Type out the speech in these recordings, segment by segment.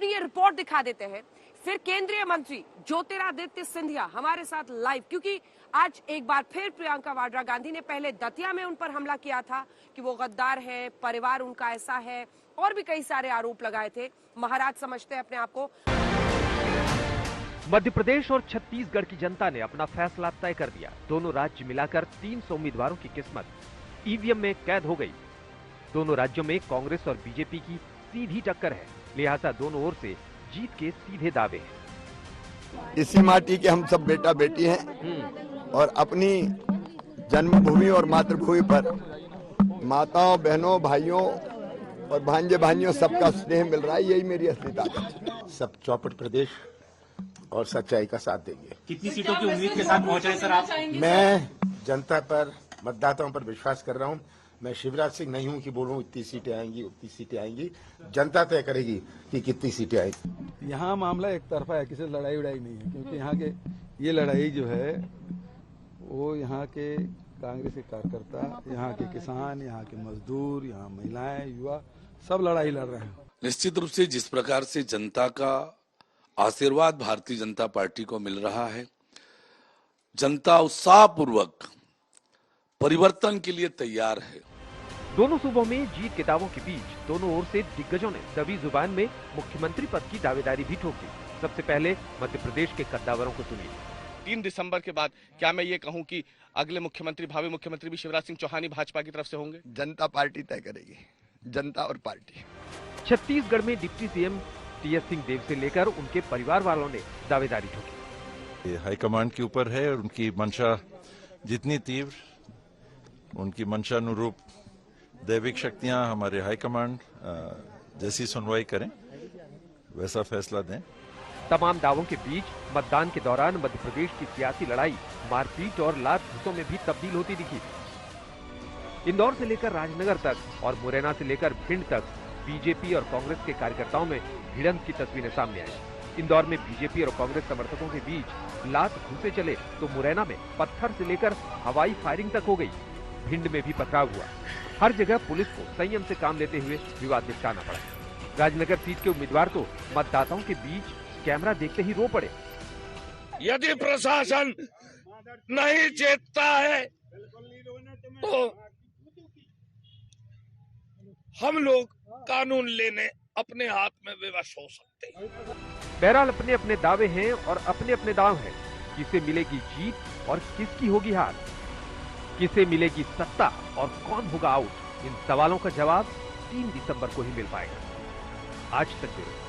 अपनी ये रिपोर्ट दिखा देते हैं। फिर केंद्रीय मंत्री ज्योतिरादित्य सिंधिया हमारे साथ लाइव, क्योंकि आज एक बार फिर प्रियंका वाड्रा गांधी ने पहले दतिया में उन पर हमला किया था कि वो गद्दार है, परिवार उनका ऐसा है, और भी कई सारे आरोप लगाए थे। महाराज समझते हैं अपने आप को। मध्य प्रदेश और छत्तीसगढ़ की जनता ने अपना फैसला तय कर दिया। दोनों राज्य मिलाकर 300 उम्मीदवारों की किस्मत ईवीएम में कैद हो गई। दोनों राज्यों में कांग्रेस और बीजेपी की सीधी टक्कर है, लिहाजा दोनों ओर से जीत के सीधे दावे हैं। इसी माटी के हम सब बेटा बेटी हैं और अपनी जन्मभूमि और मातृभूमि पर माताओं, बहनों, भाइयों और भांजे भांजियों सबका स्नेह मिल रहा है। यही मेरी असली ताकत है। सब चौपट प्रदेश और सच्चाई का साथ देंगे। कितनी सीटों की उम्मीद के साथ पहुंच रहे सर आप? मैं जनता पर, मतदाताओं पर विश्वास कर रहा हूं। मैं शिवराज सिंह नहीं हूं कि बोलूं इतनी सीटें आएंगी, उतनी सीटें आएंगी। जनता तय करेगी कि कितनी सीटें आएंगी। यहाँ मामला एक तरफा है, किसी लड़ाई उड़ाई नहीं है, क्योंकि यहाँ के ये लड़ाई जो है वो यहाँ के कांग्रेस के कार्यकर्ता, यहाँ के किसान, यहाँ के मजदूर, यहाँ महिलाएं, युवा सब लड़ाई लड़ रहे हैं। निश्चित रूप से जिस प्रकार से जनता का आशीर्वाद भारतीय जनता पार्टी को मिल रहा है, जनता उत्साहपूर्वक परिवर्तन के लिए तैयार है। दोनों सूबों में जीत के दावों के बीच दोनों ओर से दिग्गजों ने दबी जुबान में मुख्यमंत्री पद की दावेदारी भी ठोकी। सबसे पहले मध्य प्रदेश के कद्दावरों को सुनिए। 3 दिसंबर के बाद क्या मैं ये कहूं कि अगले मुख्यमंत्री, भावी मुख्यमंत्री भी शिवराज सिंह चौहान ही भाजपा की तरफ से होंगे? जनता पार्टी तय करेगी, जनता और पार्टी। छत्तीसगढ़ में डिप्टी सीएम टीएस सिंहदेव से लेकर उनके परिवार वालों ने दावेदारी ठोकी। हाईकमांड के ऊपर है और उनकी मंशा जितनी तीव्र, उनकी मंशा अनुरूप दैविक शक्तियां हमारे हाईकमांड जैसी सुनवाई करें वैसा फैसला दें। तमाम दावों के बीच मतदान के दौरान मध्य प्रदेश की सियासी लड़ाई मारपीट और लात घूंसों में भी तब्दील होती दिखी। इंदौर से लेकर राजनगर तक और मुरैना से लेकर भिंड तक बीजेपी और कांग्रेस के कार्यकर्ताओं में भिड़ंत की तस्वीरें सामने आई। इंदौर में बीजेपी और कांग्रेस समर्थकों के बीच लात घूंसे चले तो मुरैना में पत्थर से लेकर हवाई फायरिंग तक हो गई। भिंड में भी पथराव हुआ। हर जगह पुलिस को संयम से काम लेते हुए विवाद निपटाना पड़ा। राजनगर सीट के उम्मीदवार तो मतदाताओं के बीच कैमरा देखते ही रो पड़े। यदि प्रशासन नहीं चेतता है तो हम लोग कानून लेने अपने हाथ में विवश हो सकते हैं। बहरहाल अपने अपने दावे हैं और अपने अपने दाव हैं। किसे मिलेगी जीत और किसकी होगी हार, किसे मिलेगी सत्ता और कौन होगा आउट, इन सवालों का जवाब 3 दिसंबर को ही मिल पाएगा। आज तक ब्यूरो।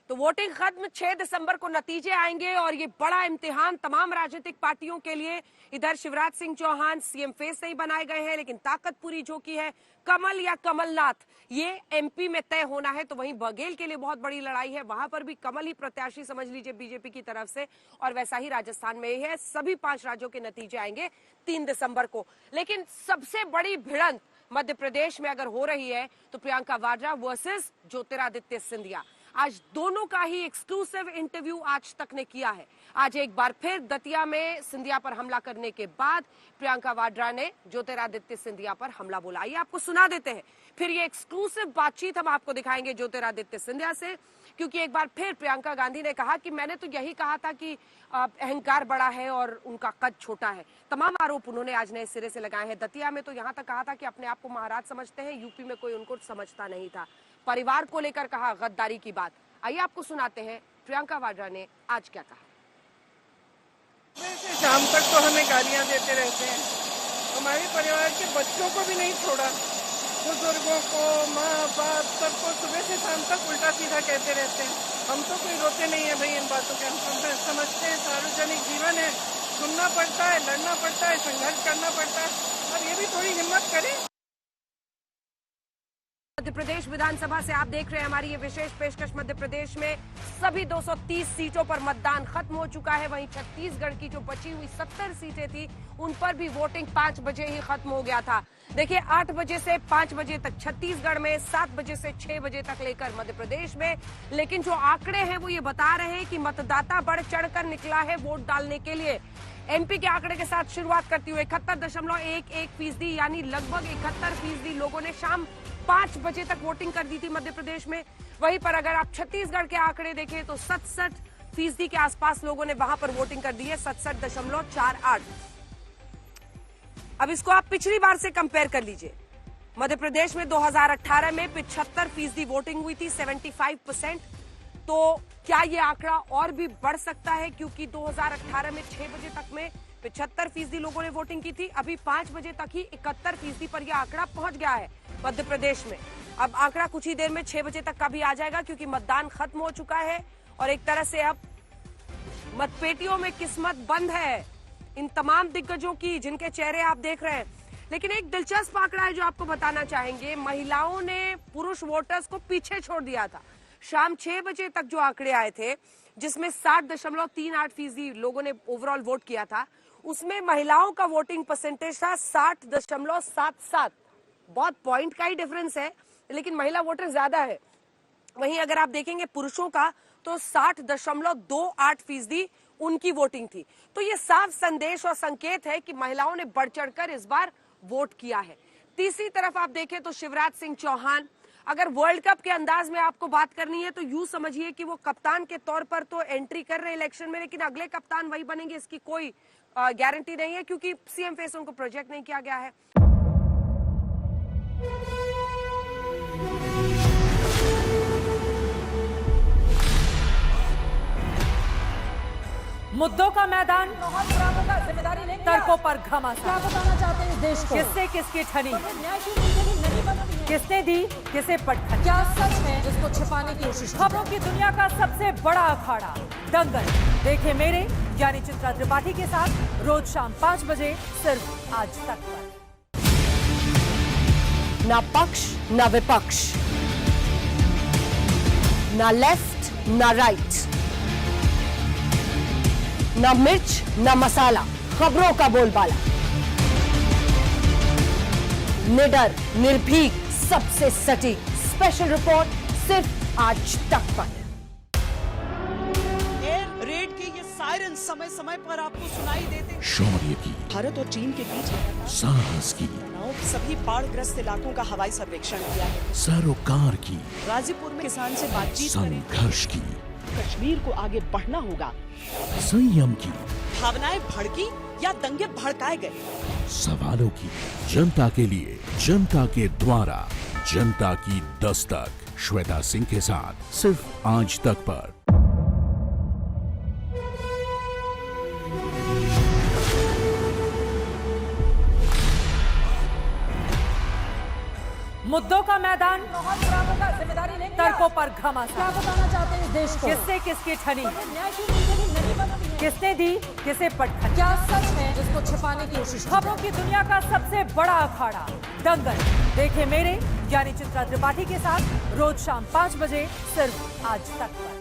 तो वोटिंग खत्म, 6 दिसंबर को नतीजे आएंगे और ये बड़ा इम्तिहान तमाम राजनीतिक पार्टियों के लिए। इधर शिवराज सिंह चौहान सीएम फेस नहीं बनाए गए हैं, लेकिन ताकत पूरी झोंकी है। कमल या कमलनाथ, ये एमपी में तय होना है। तो वहीं बघेल के लिए बहुत बड़ी लड़ाई है, वहां पर भी कमल ही प्रत्याशी समझ लीजिए बीजेपी की तरफ से, और वैसा ही राजस्थान में ही है। सभी 5 राज्यों के नतीजे आएंगे 3 दिसंबर को। लेकिन सबसे बड़ी भिड़ंत मध्य प्रदेश में अगर हो रही है तो प्रियंका वाड्रा वर्सेस ज्योतिरादित्य सिंधिया। आज दोनों का ही एक्सक्लूसिव इंटरव्यू आज तक ने किया है। आज एक बार फिर दतिया में सिंधिया पर हमला करने के बाद प्रियंका वाड्रा ने ज्योतिरादित्य सिंधिया पर हमला बोला। आइए आपको सुना देते हैं। फिर ये एक्सक्लूसिव बातचीत हम आपको दिखाएंगे ज्योतिरादित्य सिंधिया से, क्योंकि एक बार फिर प्रियंका गांधी ने कहा कि मैंने तो यही कहा था कि अहंकार बड़ा है और उनका कद छोटा है। तमाम आरोप उन्होंने आज नए सिरे से लगाए हैं। दतिया में तो यहां तक कहा था कि अपने आप को महाराज समझते हैं, यूपी में कोई उनको समझता नहीं था। परिवार को लेकर कहा गद्दारी की बात। आइए आपको सुनाते हैं प्रियंका वाड्रा ने आज क्या कहा। शाम तक तो हमें गालियां देते रहते हैं, हमारे परिवार के बच्चों को भी नहीं छोड़ा, बुजुर्गों को, माँ बाप सबको सुबह से शाम तक उल्टा सीधा कहते रहते हैं। हम तो कोई रोते नहीं है भाई इन बातों के, हम समझते हैं सार्वजनिक जीवन है, सुनना पड़ता है, लड़ना पड़ता है, संघर्ष करना पड़ता है। अब ये भी थोड़ी हिम्मत करें। मध्य प्रदेश विधानसभा से आप देख रहे हैं हमारी ये विशेष पेशकश। मध्य प्रदेश में सभी 230 सीटों पर मतदान खत्म हो चुका है। वहीं छत्तीसगढ़ की जो बची हुई 70 सीटें थी उन पर भी वोटिंग 5 बजे ही खत्म हो गया था। देखिए 8 बजे से 5 बजे तक छत्तीसगढ़ में, 7 बजे से 6 बजे तक लेकर मध्य प्रदेश में। लेकिन जो आंकड़े हैं वो ये बता रहे हैं कि मतदाता बढ़ चढ़कर निकला है वोट डालने के लिए। एमपी के आंकड़े के साथ शुरुआत करती हुई 71.11% यानी लगभग 71% लोगों ने शाम 5 बजे तक वोटिंग कर दी थी मध्य प्रदेश में। वहीं पर अगर आप छत्तीसगढ़ के आंकड़े देखें तो 67% के आसपास लोगों ने वहां पर वोटिंग कर दी है, 67.48। अब इसको आप पिछली बार से कंपेयर कर लीजिए। मध्य प्रदेश में 2018 में 75% वोटिंग हुई थी, 75%। तो क्या ये आंकड़ा और भी बढ़ सकता है? क्योंकि 2018 में 6 बजे तक में 75% लोगों ने वोटिंग की थी। अभी 5 बजे तक ही 71% पर यह आंकड़ा पहुंच गया है मध्य प्रदेश में। अब आंकड़ा कुछ ही देर में 6 बजे तक का भी आ जाएगा, क्योंकि मतदान खत्म हो चुका है और एक तरह से अब मतपेटियों में किस्मत बंद है इन तमाम दिग्गजों की, जिनके चेहरे आप देख रहे हैं। लेकिन एक दिलचस्प आंकड़ा है जो आपको बताना चाहेंगे। महिलाओं ने पुरुष वोटर्स को पीछे छोड़ दिया था। शाम 6 बजे तक जो आंकड़े आए थे, जिसमें 60.38% लोगों ने ओवरऑल वोट किया था, उसमें महिलाओं का वोटिंग परसेंटेज था 60.77। बहुत पॉइंट का ही डिफरेंस है, लेकिन महिला वोटर ज्यादा है। वहीं अगर आप देखेंगे पुरुषों का तो 60.28% उनकी वोटिंग थी। तो ये साफ संदेश और संकेत है कि महिलाओं ने बढ़ चढ़कर इस बार वोट किया है। तीसरी तरफ आप देखें तो शिवराज सिंह चौहान, अगर वर्ल्ड कप के अंदाज में आपको बात करनी है तो यूं समझिए कि वो कप्तान के तौर पर तो एंट्री कर रहे हैं इलेक्शन में, लेकिन अगले कप्तान वही बनेंगे इसकी कोई गारंटी नहीं है, क्योंकि सीएम फेस उनको प्रोजेक्ट नहीं किया गया है। मुद्दों का मैदान, तर्कों पर घमासान। क्या बताना चाहते हैं इस देश को? किससे किसकी ठनी, किसने दी किसे पटखनी, क्या सच है जिसको छिपाने की कोशिश। खबरों की दुनिया का सबसे बड़ा अखाड़ा दंगल देखे मेरे यानी चित्रा त्रिपाठी के साथ रोज शाम 5 बजे सिर्फ आज तक पर। ना पक्ष ना विपक्ष, ना लेफ्ट ना राइट, ना मिर्च ना मसाला, खबरों का बोलबाला, निडर निर्भीक सबसे सटीक स्पेशल रिपोर्ट सिर्फ आज तक पर। एयर रेड के ये सायरन समय समय पर आपको सुनाई देते हैं। शौर्य की, भारत और चीन के बीच साहस की, सभी बाढ़ग्रस्त इलाकों का हवाई सर्वेक्षण किया है। सरोकार की, गाजीपुर में किसान से बातचीत करें। संघर्ष की, कश्मीर को आगे बढ़ना होगा। संयम की, भावनाएं भड़की या दंगे भड़काए गए, सवालों की, जनता के लिए, जनता के द्वारा, जनता की दस्तक। श्वेता सिंह के साथ सिर्फ आज तक पर। मुद्दों का मैदान, तर्कों पर घमासान। क्या बताना चाहते हैं इस देश को? किससे किसकी ठनी, किसने दी किसे पटखनी, क्या सच है जिसको छिपाने की कोशिश। खबरों की दुनिया का सबसे बड़ा अखाड़ा दंगल देखे मेरे यानी चित्रा त्रिपाठी के साथ रोज शाम 5 बजे सिर्फ आज तक पर।